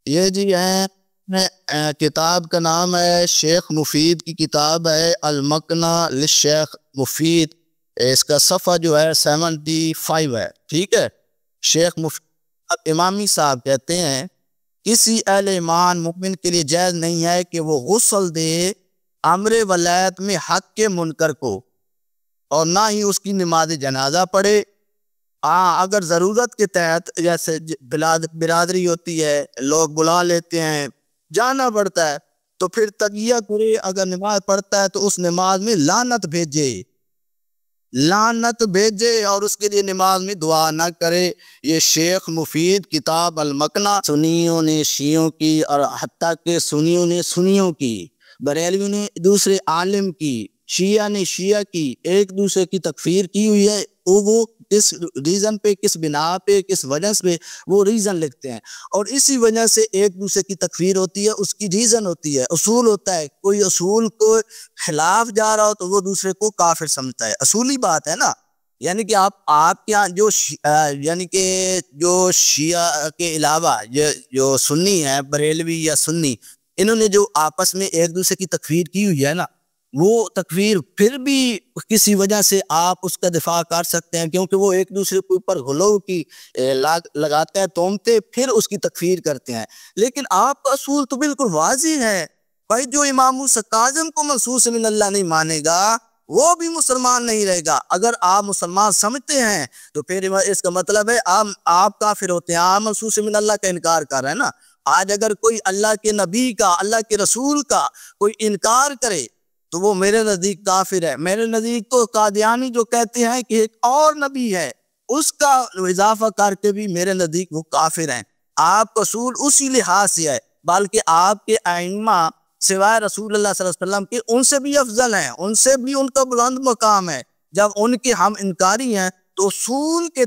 یہ جی ہے کتاب کا نام ہے شیخ مفید کی کتاب ہے المکنہ للشیخ مفید. اس کا صفحہ جو ہے 75 ہے. ٹھیک ہے. شیخ مفید امامی صاحب کہتے ہیں کسی اہل ایمان مومن کے لیے جائز نہیں ہے کہ وہ غسل دے امر ولایت میں حق کے منکر کو، اور نہ ہی اس کی نماز جنازہ پڑھے. اگر ضرورت کے تحت جیسے برادری ہوتی ہے، لوگ بلا لیتے ہیں، جانا پڑتا ہے، تو پھر تقیہ کرے. اگر نماز پڑھتا ہے تو اس نماز میں لعنت بھیجے اور اس کے لیے نماز میں دعا نہ کرے. یہ شیخ مفید کتاب المکنہ سنیوں نے شیعوں کی، اور حتیٰ کہ سنیوں نے سنیوں کی، بریلویوں نے دوسرے عالم کی، شیعہ نے شیعہ کی، ایک دوسرے کی تکفیر کی ہوئی ہے. وہ کس ریزن پہ، کس بنا پہ، کس وجہ سے وہ ریزن لکھتے ہیں، اور اسی وجہ سے ایک دوسرے کی تکفیر ہوتی ہے. اس کی ریزن ہوتی ہے، اصول ہوتا ہے. کوئی اصول کو خلاف جا رہا ہو تو وہ دوسرے کو کافر سمجھتا ہے. اصولی بات ہے نا. یعنی کہ آپ کے یہاں جو شیعہ کے علاوہ جو سنی ہے، بریلوی یا سنی، انہوں نے جو آپس میں ایک دوسرے کی تکفیر کی ہوئی ہے نا، وہ تکفیر پھر بھی کسی وجہ سے آپ اس کا دفاع کر سکتے ہیں، کیونکہ وہ ایک دوسرے کے اوپر غلو کی لگاتے ہیں تہمتیں، پھر اس کی تکفیر کرتے ہیں. لیکن آپ کا اصول تو بالکل واضح ہے بھائی. جو امام موسیٰ کاظم کو منصوص من اللہ نہیں مانے گا وہ بھی مسلمان نہیں رہے گا. اگر آپ مسلمان سمجھتے ہیں تو پھر اس کا مطلب ہے آپ کافر ہوتے ہیں. آپ منصوص من اللہ کا انکار کر رہے ہیں نا. آج اگر کوئی اللہ کے نبی کا، اللہ کے رسول کا کوئی انکار کرے تو وہ میرے نزدیک کافر ہے. میرے نزدیک تو قادیانی جو کہتے ہیں کہ ایک اور نبی ہے، اس کا اضافہ کر کے بھی میرے نزدیک وہ کافر ہیں. آپ کا اصول اسی لحاظ سے ہے، بلکہ آپ کے ائمہ سوائے رسول اللہ صلی اللہ علیہ وسلم کے ان سے بھی افضل ہیں، ان سے بھی ان کا بلند مقام ہے. جب ان کے ہم انکاری ہیں تو اصول کے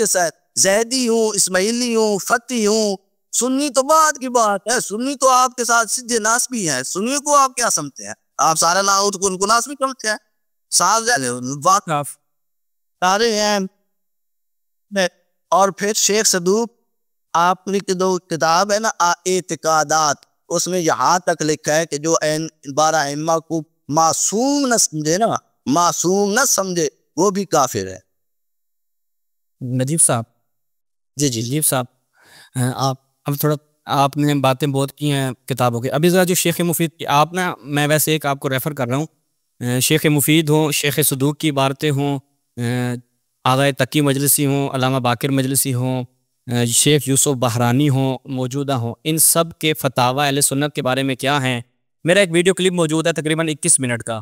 تحت زیدی ہوں، اسماعیلی ہوں، فتحی ہوں، سنی تو بعد کی بات ہے. سنی تو آپ کے ساتھ سیدھے ناسبی ہیں. سنی کو آپ کیا سمجھتے ہیں؟ آپ سارے لاؤت کو ان کو ناسبی سمجھتے ہیں. سارے ہیں. اور پھر شیخ صدوق آپ کی جو کتاب ہے نا اعتقادات، اس میں یہاں تک لکھا ہے کہ جو 12 ائمہ کو معصوم نہ سمجھے وہ بھی کافر ہے. نجیب صاحب، جی نجیب صاحب، آپ نے باتیں بہت کی ہیں کتابوں کے. ابھی ذرا جو شیخ مفید کی میں ویسے ایک آپ کو ریفر کر رہا ہوں. شیخ مفید ہوں، شیخ صدوق کی عبارتیں ہوں، آغا تقی مجلسی ہوں، علامہ باقر مجلسی ہوں، شیخ یوسف بحرانی ہوں، موجودہ ہوں، ان سب کے فتاوی اہل سنت کے بارے میں کیا ہیں. میرا ایک ویڈیو کلپ موجود ہے تقریباً 21 منٹ کا،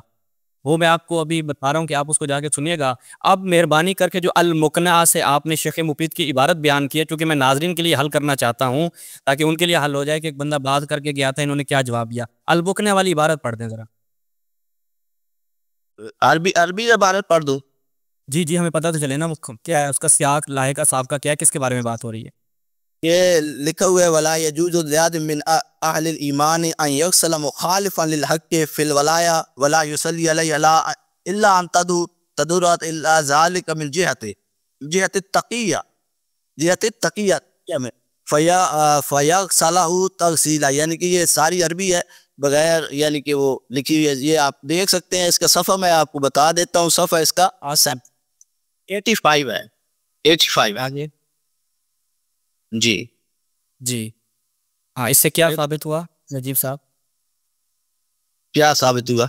وہ میں آپ کو ابھی بتا رہا ہوں کہ آپ اس کو جا کے سنیے گا. اب مہربانی کر کے جو المقنعہ سے آپ نے شیخ مفید کی عبارت بیان کی ہے، چونکہ میں ناظرین کے لیے حل کرنا چاہتا ہوں تاکہ ان کے لیے حل ہو جائے کہ ایک بندہ بات کر کے گیا تھا، انہوں نے کیا جواب دیا. المقنعہ والی عبارت پڑھ دیں ذرا. عربی عبارت پڑھ دوں؟ جی ہمیں پتہ تو چلے نا کیا ہے اس کا سیاق، لاحقہ سابقہ کیا ہے، کس کے بارے میں بات ہو رہی ہے. یہ لکھا ہوا ہے ولا یجوز لزیاد من اہل الایمان ان یغسل مخالفا للحق فی الولایا ولا یصلی علیہ الا ان تدرت الا ذلك من جہت التقیہ فیغسلہ تغسیلا. یعنی کہ یہ ساری عربی ہے بغیر یعنی کہ وہ لکھی ہوئی ہے. یہ آپ دیکھ سکتے ہیں. اس کا صفحہ میں آپ کو بتا دیتا ہوں. صفحہ اس کا 85 ہے. 85 آگے جی ہاں. اس سے کیا ثابت ہوا نجیب صاحب؟ کیا ثابت ہوا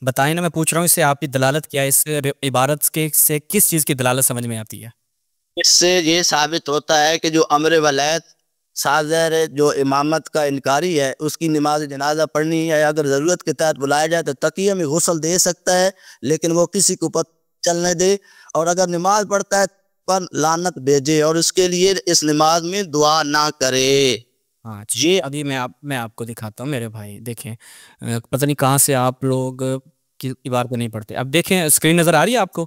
بتائیں نا. میں پوچھ رہا ہوں اس سے آپ کی دلالت کیا ہے، اس عبارت کے سے کس چیز کی دلالت سمجھ میں آتی ہے؟ اس سے یہ ثابت ہوتا ہے کہ جو امر ولایت سازر جو امامت کا انکاری ہے، اس کی نماز جنازہ پڑھنی ہے. اگر ضرورت کے تحت بلایا جائے تو تقیہ میں غسل دے سکتا ہے، لیکن وہ کسی کو پتہ چلنے دے. اور اگر نماز پڑھتا ہے پر لعنت بھیجے اور اس کے لیے اس نماز میں دعا نہ کرے. ہاں جی. ابھی میں آپ کو دکھاتا ہوں میرے بھائی. دیکھیں پتہ نہیں کہاں سے آپ لوگ کی عبارتیں نہیں پڑھتے. اب دیکھیں اسکرین نظر آ رہی ہے آپ کو؟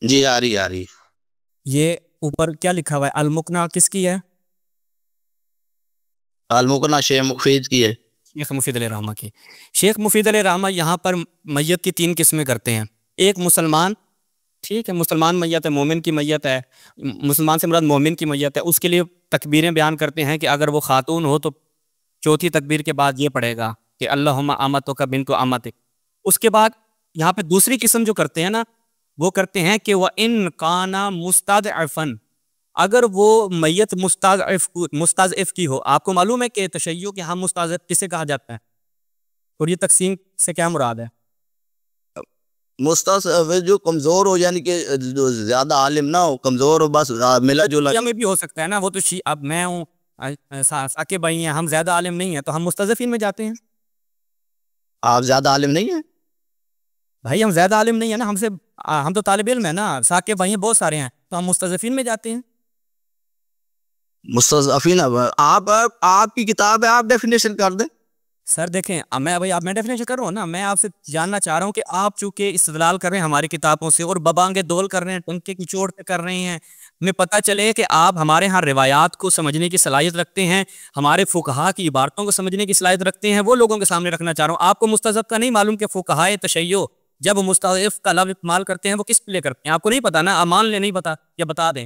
جی آ رہی. یہ اوپر کیا لکھا ہوا ہے؟ المقنعہ کس کی ہے؟ المقنعہ شیخ مفید کی ہے. شیخ مفید علیہ رحمہ کی. شیخ مفید علیہ رحمہ یہاں پر میت کی 3 قسمیں کرتے ہیں. ایک مسلمان، ٹھیک ہے، مسلمان میت ہے، مومن کی میت ہے، مسلمان سے مراد مومن کی میت ہے، اس کے لیے تکبیریں بیان کرتے ہیں کہ اگر وہ خاتون ہو تو چوتھی تکبیر کے بعد یہ پڑھے گا کہ اللہم امتک بنت امتک. اس کے بعد یہاں پہ دوسری قسم جو کرتے ہیں نا، وہ کرتے ہیں کہ وَإِن كَانَ مُسْتَضْعَفًا، اگر وہ میت مستضعف کی ہو. آپ کو معلوم ہے کہ تشیع کے ہم مستضعف کسے کہا جاتا ہے، اور یہ تقسیم سے کیا مراد ہے؟ مستضعف جو کمزور ہو، یعنی کہ جو زیادہ عالم نہ ہو، کمزور ہو، بس ملا جلا. میں بھی ہو سکتا ہے نا، وہ تو اب میں ہوں، ساکے بھائی ہیں، ہم زیادہ عالم نہیں ہیں تو ہم مستضعفین میں جاتے ہیں. آپ زیادہ عالم نہیں ہیں بھائی ہم زیادہ عالم نہیں ہیں نا، ہم تو طالب علم ہیں نا، ساکے بھائی ہیں بہت سارے ہیں تو ہم مستضعفین میں جاتے ہیں. مستضعفین. آپ کی کتاب ہے، آپ ڈیفینیشن کر دیں. سر دیکھیں میں ڈیفینیشن کر رہا ہوں نا، میں آپ سے جاننا چاہ رہا ہوں کہ آپ چونکہ استدلال کر رہے ہیں ہماری کتابوں سے اور ببانگے دول کر رہے ہیں، ٹنکے کی چوٹ پہ کر رہے ہیں، ہمیں پتہ چلے کہ آپ ہمارے ہاں روایات کو سمجھنے کی صلاحیت رکھتے ہیں، ہمارے فقہا کی عبارتوں کو سمجھنے کی صلاحیت رکھتے ہیں، وہ لوگوں کے سامنے رکھنا چاہ رہا ہوں. آپ کو مستضعف کا نہیں معلوم کہ فقہائے تشیع جب مستضعف کا لفظ استعمال کرتے ہیں وہ کس لیے کرتے ہیں؟ آپ کو نہیں پتا نا، مان لے نہیں پتا یا بتا دیں.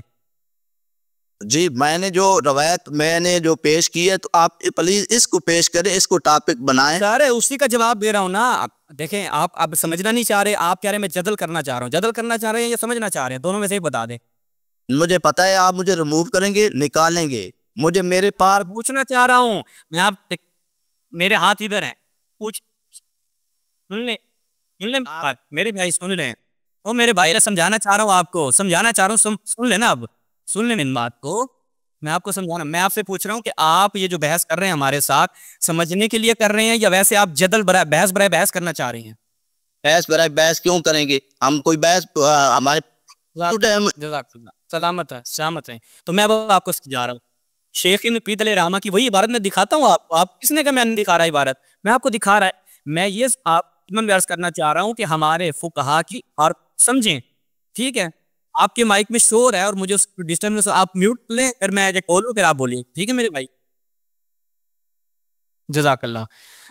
جی میں نے جو روایت میں نے جو پیش کی ہے تو آپ پلیز اس کو پیش کریں، اس کو ٹاپک بنائیں. سارے اسی کا جواب دے رہا ہوں نا. دیکھیں آپ اب سمجھنا نہیں چاہ رہے، آپ کہہ رہے ہیں میں جدل کرنا چاہ رہا ہوں. جدل کرنا چاہ رہے ہیں یا سمجھنا چاہ رہے ہیں؟ دونوں میں سے ہی بتا دیں. مجھے پتہ ہے آپ مجھے ریموو کریں گے، نکالیں گے. مجھے میرے پار پوچھنا چاہ رہا ہوں میں، آپ میرے ہاتھ ادھر ہیں، پوچھ سن لیں میرے بھائی، سن لیں. او میرے بھائی سمجھانا چاہ رہا ہوں، آپ کو سمجھانا چاہ رہا ہوں، سن لینا، اب سن لیں ان بات کو. میں آپ کو سمجھانا، میں آپ سے پوچھ رہا ہوں کہ آپ یہ جو بحث کر رہے ہیں ہمارے ساتھ سمجھنے کے لیے کر رہے ہیں یا ویسے آپ جدل برائے بحث برائے بحث کرنا چاہ رہے ہیں؟ بحث برائے بحث کیوں کریں گے ہم؟ کوئی بحث ہمارے سلامت ہے، سلامت ہے. تو میں آپ کو جا رہا ہوں شیخ مفید علیہ رحمہ کی وہی عبارت میں دکھاتا ہوں. آپ کس نے کہا میں نہیں دکھا رہا عبارت؟ میں آپ کو دکھا رہا ہے. میں یہ آپ بیان کرنا چاہ رہا ہوں کہ ہمارے فقہا کی، اور سمجھیں ٹھیک ہے، آپ کے مائک میں شور ہے اور مجھے اس ڈسٹربنس، آپ میوٹ لیں، پھر میں بولوں پھر آپ بولیے، ٹھیک ہے میرے بھائی؟ جزاک اللہ.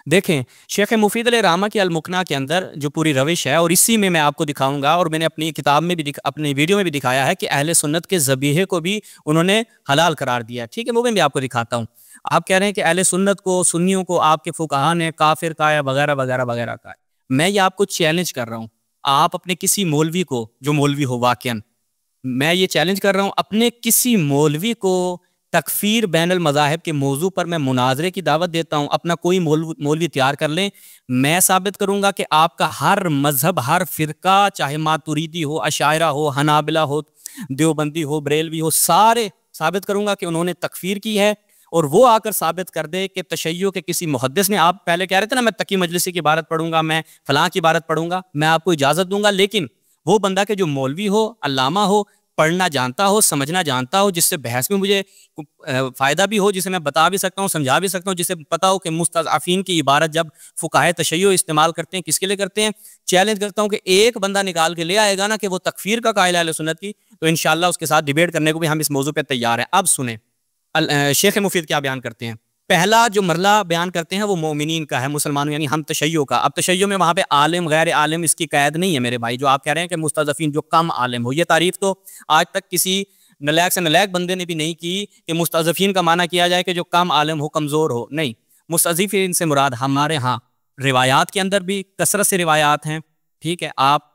دیکھیں شیخ مفید علیہ رحمہ کی المقنع کے اندر جو پوری روش ہے، اور اسی میں آپ کو دکھاؤں گا، اور میں نے اپنی کتاب میں بھی اپنی ویڈیو میں بھی دکھایا ہے کہ اہل سنت کے ذبیحے کو بھی انہوں نے حلال قرار دیا ہے. ٹھیک ہے، وہ میں بھی آپ کو دکھاتا ہوں. آپ کہہ رہے ہیں کہ اہل سنت کو، سنیوں کو آپ کے فقہا نے کافر کہا ہے وغیرہ وغیرہ وغیرہ کہا ہے. میں یہ آپ کو چیلنج کر رہا ہوں، آپ اپنے کسی مولوی کو، جو مولوی ہو واقعاً، میں یہ چیلنج کر رہا ہوں، اپنے کسی مولوی کو تکفیر بین المذاہب کے موضوع پر میں مناظرے کی دعوت دیتا ہوں. اپنا کوئی مولوی تیار کر لیں، میں ثابت کروں گا کہ آپ کا ہر مذہب، ہر فرقہ، چاہے ماتوریدی ہو، اشاعرہ ہو، حنابلہ ہو، دیوبندی ہو، بریلوی ہو، سارے ثابت کروں گا کہ انہوں نے تکفیر کی ہے. اور وہ آ کر ثابت کر دے کہ تشیع کے کسی محدث نے، آپ پہلے کہہ رہے تھے نا میں تقی مجلسی کی عبارت پڑھوں گا، میں فلاں کی عبارت پڑھوں گا، میں آپ کو اجازت دوں گا، لیکن وہ بندہ کہ جو مولوی ہو، علامہ ہو، پڑھنا جانتا ہو، سمجھنا جانتا ہو، جس سے بحث میں مجھے فائدہ بھی ہو، جسے میں بتا بھی سکتا ہوں، سمجھا بھی سکتا ہوں، جسے پتا ہو کہ مستضعفین کی عبارت جب فقہائے تشیع استعمال کرتے ہیں کس کے لیے کرتے ہیں. چیلنج کرتا ہوں کہ ایک بندہ نکال کے لے آئے گا نا کہ وہ تکفیر کا قائل ہے اہل سنت کی، تو انشاءاللہ اس کے ساتھ ڈیبیٹ کرنے کو بھی ہم اس موضوع پہ تیار ہیں. اب سنیں شیخ مفید کیا بیان کرتے ہیں. پہلا جو مرلہ بیان کرتے ہیں وہ مومنین کا ہے، مسلمانوں یعنی ہم تشیع کا. اب تشیع میں وہاں پہ عالم غیر عالم اس کی قید نہیں ہے میرے بھائی. جو آپ کہہ رہے ہیں کہ مستضعفین جو کم عالم ہو، یہ تعریف تو آج تک کسی نلیک سے نلیک بندے نے بھی نہیں کی کہ مستضعفین کا معنی کیا جائے کہ جو کم عالم ہو، کمزور ہو. نہیں، مستضعفین سے مراد ہمارے ہاں روایات کے اندر بھی کثرت سے روایات ہیں. ٹھیک ہے، آپ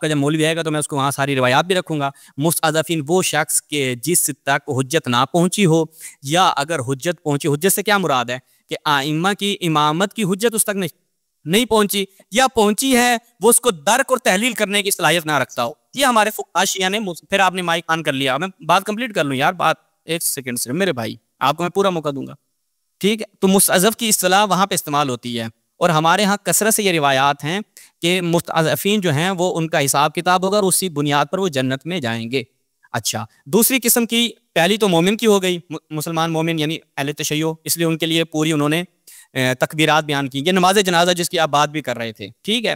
کا جب مولوی آئے گا تو میں اس کو وہاں ساری روایات بھی رکھوں گا. مستضعفین وہ شخص کے جس تک حجت نہ پہنچی ہو، یا اگر حجت پہنچی، حجت سے کیا مراد ہے کہ ائمہ کی امامت کی حجت اس تک نہیں پہنچی، یا پہنچی ہے وہ اس کو درک اور تحلیل کرنے کی صلاحیت نہ رکھتا ہو. یہ ہمارے فقہا شیعہ نے. پھر آپ نے مائک آن کر لیا، میں بات کمپلیٹ کر لوں یار، بات ایک سیکنڈ سے میرے بھائی، آپ کو میں پورا موقع دوں گا. ٹھیک ہے، تو مستضعف کی اصطلاح وہاں پہ استعمال ہوتی ہے، اور ہمارے ہاں کثرت سے یہ روایات ہیں کہ مستضعفین جو ہیں وہ ان کا حساب کتاب ہوگا اور اسی بنیاد پر وہ جنت میں جائیں گے. اچھا، دوسری قسم کی، پہلی تو مومن کی ہو گئی، مسلمان مومن یعنی اہل تشیع، اس لیے ان کے لیے پوری انہوں نے تکبیرات بیان کی. یہ نماز جنازہ جس کی آپ بات بھی کر رہے تھے. ٹھیک ہے،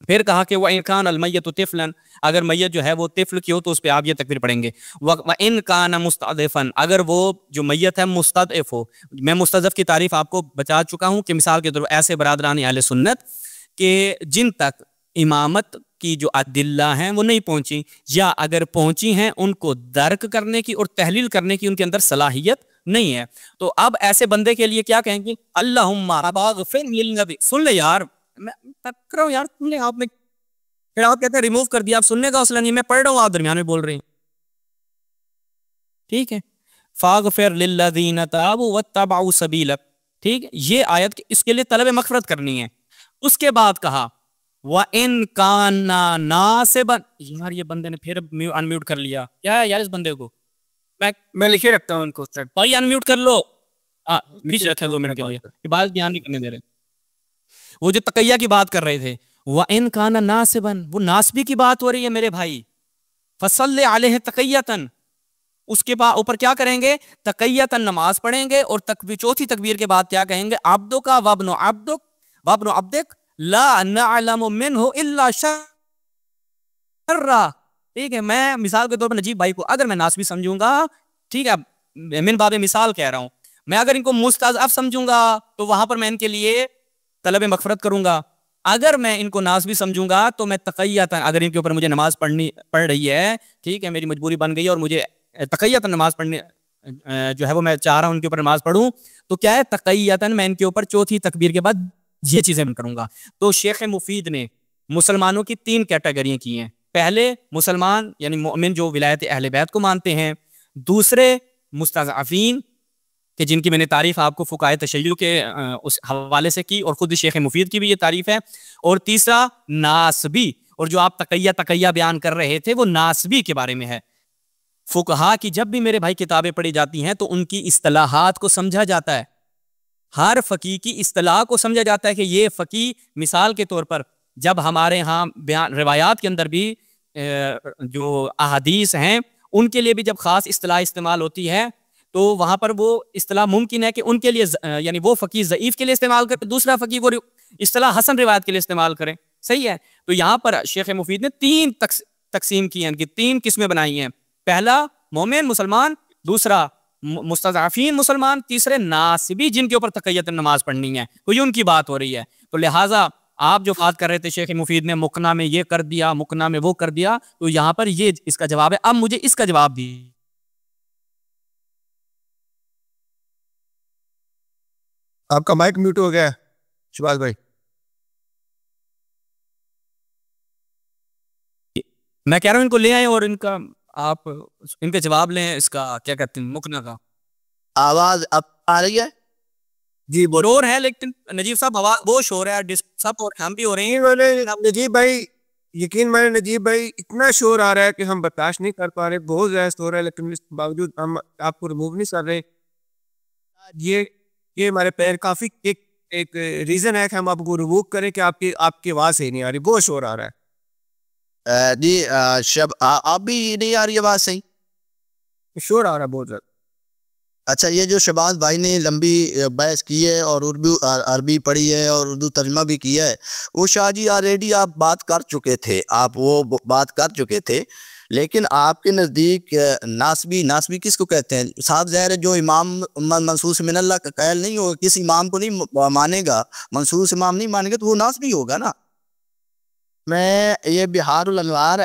پھر کہا کہ وَإِن كَانَ الْمَيِّتُ طِفْلًا، اگر میت جو ہے وہ طفل کی ہو تو اس پہ آپ یہ تکبیر پڑھیں گے. وَإِن كَانَ مُسْتَضْعِفًا، اگر وہ جو میت ہے مستضعف ہو. میں مستضعف کی تعریف آپ کو بتا چکا ہوں کہ مثال کے طور پر ایسے برادران اہل سنت کہ جن تک امامت کی جو ادلہ ہیں وہ نہیں پہنچی، یا اگر پہنچی ہیں ان کو درک کرنے کی اور تحلیل کرنے کی ان کے اندر صلاحیت نہیں ہے۔ تو اب ایسے بندے کے لیے کیا کہیں گے؟ اللہم اغفر للنبی، سن لے یار، میں تک رہا ہوں یار، سن لے آپ نے، پھر آپ کہتے ہیں ریموو کر دیا، آپ سننے کا حوصلہ نہیں، میں پڑھ رہا ہوں آپ درمیان میں بول رہے ہیں، ٹھیک ہے، فاغفر للذین تابوا واتبعوا سبیلک، ٹھیک ہے، یہ آیت اس کے لیے طلب مغفرت کرنی ہے۔ اس کے بعد کہا وَإِن كَانَ نَاصِبًا، یار یہ بندے نے پھر ان میوٹ کر لیا، کیا ہے یار اس بندے کو، میں لکھے رکھتا ہوں ان کو، بھائی ان میوٹ کر لو، نیچے رکھے 2 منٹ کے لیے، یہ بات بیان نہیں کرنے دے رہے۔ وہ جو تقیہ کی بات کر رہے تھے، وَإِن كَانَ نَاصِبًا، وہ ناسبی کی بات ہو رہی ہے میرے بھائی، فَصَلِّ عَلَيْهِ تَقِيَّةً، اس کے بعد اوپر کیا کریں گے؟ تقیتاً نماز پڑھیں گے، اور چوتھی تکبیر کے بعد کیا کہیں گے؟ عبدک وابن عبدک وابن عبدک لا نعلم منہ الا شرا، ٹھیک ہے، میں مثال کے طور پر نجیب بھائی کو اگر میں ناسبی سمجھوں گا، ٹھیک ہے، من باب مثال کہہ رہا ہوں، میں اگر ان کو مستضعف سمجھوں گا تو وہاں پر میں ان کے لیے طلب مغفرت کروں گا، اگر میں ان کو ناسبی سمجھوں گا تو میں تقیتاً، اگر ان کے اوپر مجھے نماز پڑھ رہی ہے، ٹھیک ہے، میری مجبوری بن گئی اور مجھے تقیتاً نماز پڑھنے جو ہے وہ میں چاہ رہا ہوں ان کے اوپر نماز پڑھوں، تو کیا ہے؟ تقیتاً میں ان کے اوپر چوتھی تکبیر کے بعد یہ چیزیں میں کروں گا۔ تو شیخ مفید نے مسلمانوں کی 3 کیٹیگریاں کی ہیں، پہلے مسلمان یعنی مومن جو ولایت اہل بیت کو مانتے ہیں، دوسرے مستضعفین کہ جن کی میں نے تعریف آپ کو فقہائے تشیع کے اس حوالے سے کی، اور خود شیخ مفید کی بھی یہ تعریف ہے، اور تیسرا ناسبی، اور جو آپ تقیہ بیان کر رہے تھے وہ ناسبی کے بارے میں ہے۔ فقہا کی جب بھی میرے بھائی کتابیں پڑھی جاتی ہیں تو ان کی اصطلاحات کو سمجھا جاتا ہے، ہر فقی کی اصطلاح کو سمجھا جاتا ہے کہ یہ فقی، مثال کے طور پر جب ہمارے ہاں روایات کے اندر بھی جو احادیث ہیں ان کے لیے بھی جب خاص اصطلاح استعمال ہوتی ہے تو وہاں پر وہ اصطلاح ممکن ہے کہ ان کے لیے یعنی وہ فقی ضعیف کے لیے استعمال کرے، دوسرا فقی وہ اصطلاح حسن روایت کے لیے استعمال کرے، صحیح ہے۔ تو یہاں پر شیخ مفید نے 3 تقسیم کی ہیں، ان کی 3 قسمیں بنائی ہیں، پہلا مومن مسلمان، دوسرا مستضعفین مسلمان، تیسرے ناسبی جن کے اوپر تقیت نماز پڑھنی ہے، تو یہ ان کی بات ہو رہی ہے۔ تو لہٰذا آپ جو بات کر رہے تھے شیخ مفید نے مقنع میں یہ کر دیا، مقنع میں وہ کر دیا، تو یہاں پر یہ اس کا جواب ہے۔ اب مجھے اس کا جواب دی، آپ کا مائک میوٹ ہو گیا ہے شباز بھائی۔ میں کہہ رہا ہوں ان کو لے آئیں اور ان کا آپ ان کے جواب لیں، اس کا کیا کہتے ہیں مقنع کا۔ آواز اب آ رہی ہے؟ جی شور ہے لیکن نجیب صاحب آواز وہ شور ہے، سب اور ہم بھی ہو رہے ہیں۔ نجیب بھائی یقین مانے نجیب بھائی اتنا شور آ رہا ہے کہ ہم برداشت نہیں کر پا رہے، بہت زیادہ شور ہے، لیکن اس کے باوجود ہم آپ کو ریموو نہیں کر رہے۔ یہ ہمارے پیر کافی ایک ریزن ہے کہ ہم آپ کو ریموو کریں کہ آپ کی آواز صحیح نہیں آ رہی، بہت شور آ رہا ہے۔ جی آپ بھی نہیں آ رہی آواز صحیح؟ شور آ رہا ہے بہت زیادہ۔ اچھا، یہ جو شباز بھائی نے لمبی بحث کی ہے اور عربی پڑھی ہے اور اردو ترجمہ بھی کیا ہے، وہ شاہ جی آلریڈی آپ بات کر چکے تھے، آپ وہ بات کر چکے تھے، لیکن آپ کے نزدیک ناسبی کس کو کہتے ہیں؟ صاحب ظاہر ہے جو امام منصوص من اللہ کا قائل نہیں ہوگا، کسی امام کو نہیں مانے گا، منصوص امام نہیں مانے گا تو وہ ناسبی ہوگا نا۔ میں یہ بہار الانوار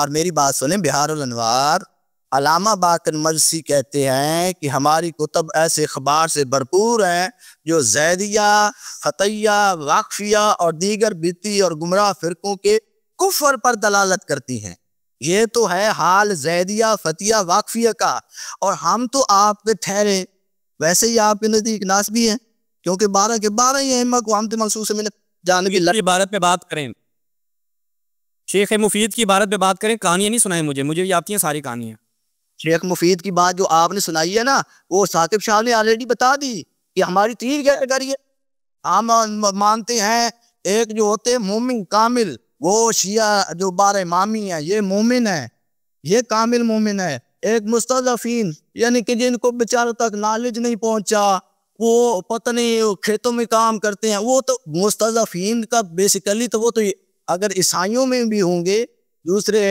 میری بات سنیں، بہار الانوار علامہ باقر مجلسی کہتے ہیں کہ ہماری کتب ایسے اخبار سے بھرپور ہیں جو زیدیہ، فتیہ، واقفیہ اور دیگر بدعتی اور گمراہ فرقوں کے کفر پر دلالت کرتی ہیں۔ یہ تو ہے حال زیدیہ، فتیہ، واقفیہ کا، اور ہم تو آپ کے ٹھہرے ویسے ہی آپ کے نزدیک ناسبی ہیں، کیونکہ 12 کے 12 ہی ائمہ کو ہم منصوص من جانبی عبارت پہ بات کریں، شیخ مفید کی عبارت پہ بات کریں، کہانیاں نہیں سنائیں مجھے یہ آتی ہیں ساری کہانیاں۔ شیخ مفید کی بات جو آپ نے سنائی ہے نا، وہ ثاقب شاہ نے آلریڈی بتا دی کہ ہماری 3 کیٹیگری ہے۔ ہم مانتے ہیں ایک جو ہوتے ہیں مومن کامل، وہ شیعہ جو 12 امامی ہیں یہ مومن ہے، یہ کامل مومن ہے۔ ایک مستضعفین یعنی کہ جن کو بیچاروں تک نالج نہیں پہنچا، وہ پتہ نہیں کھیتوں میں کام کرتے ہیں، وہ تو مستضعفین کا بیسیکلی تو وہ تو اگر عیسائیوں میں بھی ہوں گے، دوسرے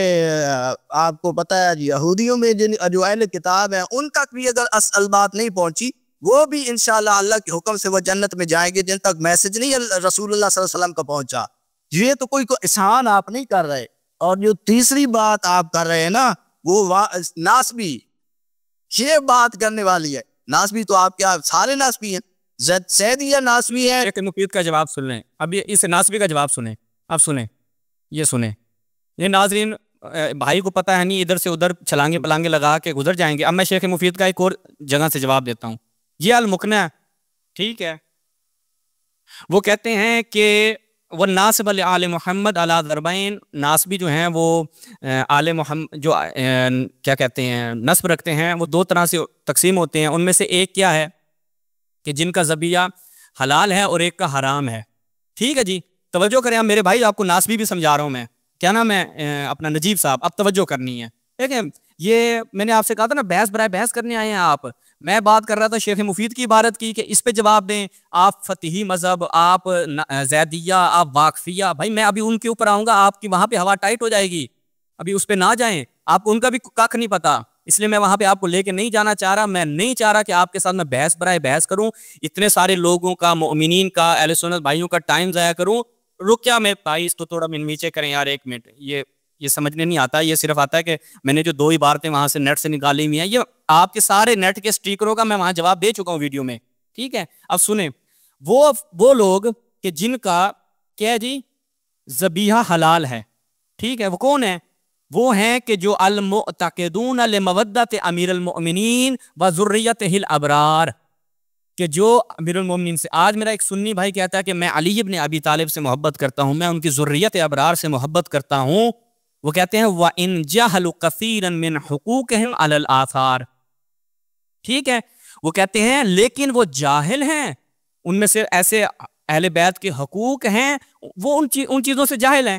آپ کو پتہ ہے یہودیوں میں جو اہل کتاب ہیں ان تک بھی اگر اصل بات نہیں پہنچی، وہ بھی انشاءاللہ اللہ کے حکم سے وہ جنت میں جائیں گے جن تک میسج نہیں رسول اللہ صلی اللہ علیہ وسلم کا پہنچا۔ یہ تو کوئی احسان آپ نہیں کر رہے. اور جو تیسری بات آپ کر رہے ہیں نا وہ ناسبی، یہ بات کرنے والی ہے. ناسبی تو آپ کیا سارے ناسبی ہیں؟ سیدیہ ناسبی ہے. شیخ مفید کا جواب سن لیں. اب یہ اس ناسبی کا جواب سنیں. اب سنیں، یہ سنیں. یہ ناظرین بھائی کو پتہ ہے نہیں، ادھر سے ادھر چھلانگے پلانگے لگا کے گزر جائیں گے. اب میں شیخ مفید کا ایک اور جگہ سے جواب دیتا ہوں. یہ المقنع، ٹھیک ہے، وہ کہتے ہیں کہ والناسب لآل محمد علی ضربین، ناسبی جو ہیں وہ آل محمد جو کیا کہتے ہیں نسب رکھتے ہیں، وہ دو طرح سے تقسیم ہوتے ہیں. ان میں سے ایک کیا ہے کہ جن کا ذبیحہ حلال ہے اور ایک کا حرام ہے. ٹھیک ہے جی، توجہ کریں. اب میرے بھائی آپ کو ناسبی بھی سمجھا رہا ہوں میں. کیا نام ہے اپنا نجیب صاحب، اب توجہ کرنی ہے. دیکھیں یہ میں نے آپ سے کہا تھا نا بحث برائے بحث کرنے آئے ہیں آپ. میں بات کر رہا تھا شیخ مفید کی عبارت کی کہ اس پہ جواب دیں. آپ فتحی مذہب، آپ زیدیہ، آپ واقفیہ، بھائی میں ابھی ان کے اوپر آؤں گا، آپ کی وہاں پہ ہوا ٹائٹ ہو جائے گی. ابھی اس پہ نہ جائیں، آپ کو ان کا بھی کھ نہیں پتا، اس لیے میں وہاں پہ آپ کو لے کے نہیں جانا چاہ رہا. میں نہیں چاہ رہا کہ آپ کے ساتھ میں بحث برائے بحث کروں، اتنے سارے لوگوں کا، مؤمنین کا، اہل سنت بھائیوں کا ٹائم ضائع کروں. رک کیا میں بھائی اس کو تھوڑا نیچے کریں یار، ایک منٹ. یہ سمجھنے نہیں آتا. یہ صرف آتا ہے کہ میں نے جو دو عبارتیں وہاں سے نیٹ سے نکالی ہوئی ہیں، یہ آپ کے سارے نیٹ کے سٹیکروں کا میں وہاں جواب دے چکا ہوں ویڈیو میں. ٹھیک ہے، اب سنیں. وہ لوگ کہ جن کا کیا جی ذبیحہ حلال ہے، ٹھیک ہے، وہ کون ہے؟ وہ ہیں کہ جو المعتقدون لمودت امیر المؤمنین و ذریتہ الابرار، کہ جو امیر المومنین سے، آج میرا ایک سنی بھائی کہتا ہے کہ میں علی ابن ابی طالب سے محبت کرتا ہوں، میں ان کی ذریت ابرار سے محبت کرتا ہوں. وہ کہتے ہیں وَإِن جَهَلُوا كَثِيرًا مِّنْ حُقُوقِهِمْ عَلَى الْآثَارِ، ٹھیک ہے، وہ کہتے ہیں لیکن وہ جاہل ہیں، ان میں سے ایسے اہل بیت کے حقوق ہیں، وہ ان چیزوں سے جاہل ہیں،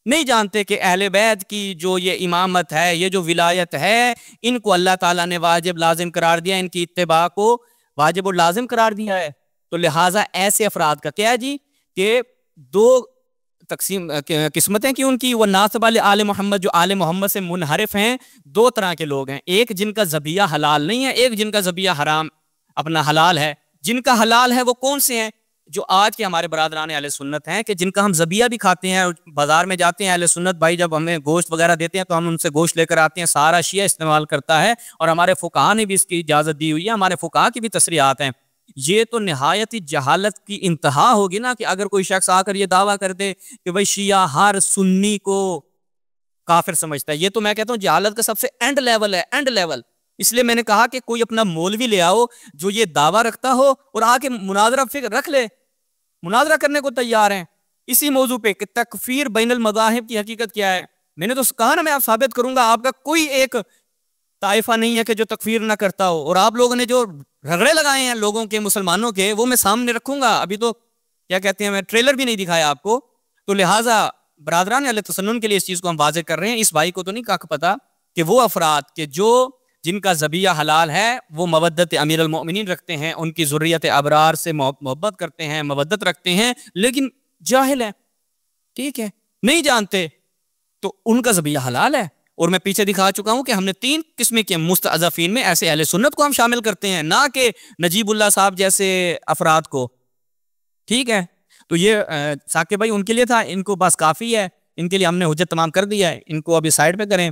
نہیں جانتے کہ اہل بیت کی جو یہ امامت ہے، یہ جو ولایت ہے، ان کو اللہ تعالیٰ نے واجب لازم قرار دیا، ان کی اتباع کو واجب اور لازم قرار دیا ہے. تو لہٰذا ایسے افراد کا کیا ہے جی کہ دو قسمتیں کی ان کی. وہ ناسب آل محمد، جو آل محمد سے منحرف ہیں، دو طرح کے لوگ ہیں. ایک جن کا ذبیحہ حلال نہیں ہے، ایک جن کا ذبیحہ حرام اپنا حلال ہے. جن کا حلال ہے وہ کون سے ہیں؟ جو آج کے ہمارے برادران اہل سنت ہیں، کہ جن کا ہم ذبیحہ بھی کھاتے ہیں. بازار میں جاتے ہیں اہل سنت بھائی، جب ہمیں گوشت وغیرہ دیتے ہیں تو ہم ان سے گوشت لے کر آتے ہیں. سارا شیعہ استعمال کرتا ہے اور ہمارے فقہا نے بھی اس کی اجازت دی ہوئی ہے، ہمارے فقہا کی بھی تصریحات ہیں. یہ تو نہایت جہالت کی انتہا ہوگی نا کہ اگر کوئی شخص آ کر یہ دعویٰ کر دے کہ بھائی شیعہ ہر سنی کو کافر سمجھتا ہے. یہ تو میں کہتا ہوں جہالت کا سب سے اینڈ لیول ہے، اینڈ لیول. اس لیے میں نے کہا کہ کوئی اپنا مولوی لے آؤ جو یہ دعویٰ رکھتا ہو اور آ کے مناظرہ فکر رکھ لے. مناظرہ کرنے کو تیار ہیں اسی موضوع پہ کہ تکفیر بین المذاہب کی حقیقت کیا ہے. میں نے تو کہا نا میں آپ ثابت کروں گا، آپ کا کوئی ایک طائفہ نہیں ہے کہ جو تکفیر نہ کرتا ہو. اور آپ لوگوں نے جو رگڑے لگائے ہیں لوگوں کے، مسلمانوں کے، وہ میں سامنے رکھوں گا. ابھی تو کیا کہتے ہیں، میں ٹریلر بھی نہیں دکھایا آپ کو. تو لہٰذا برادران اہل تسنن کے لیے اس چیز کو ہم واضح کر رہے ہیں. اس بھائی کو تو نہیں کاک پتا کہ وہ افراد کہ جو جن کا ذبیحہ حلال ہے وہ مودت امیر المؤمنین رکھتے ہیں، ان کی ذریت ابرار سے محبت کرتے ہیں، مودت رکھتے ہیں، لیکن جاہل ہیں، ٹھیک ہے، نہیں جانتے، تو ان کا ذبیحہ حلال ہے. اور میں پیچھے دکھا چکا ہوں کہ ہم نے 3 قسمیں کے مستضعفین میں ایسے اہل سنت کو ہم شامل کرتے ہیں، نہ کہ نجیب اللہ صاحب جیسے افراد کو. ٹھیک ہے، تو یہ ثاقب بھائی ان کے لیے تھا، ان کو بس کافی ہے، ان کے لیے ہم نے حجت تمام کر دیا ہے. ان کو ابھی سائڈ پہ کریں.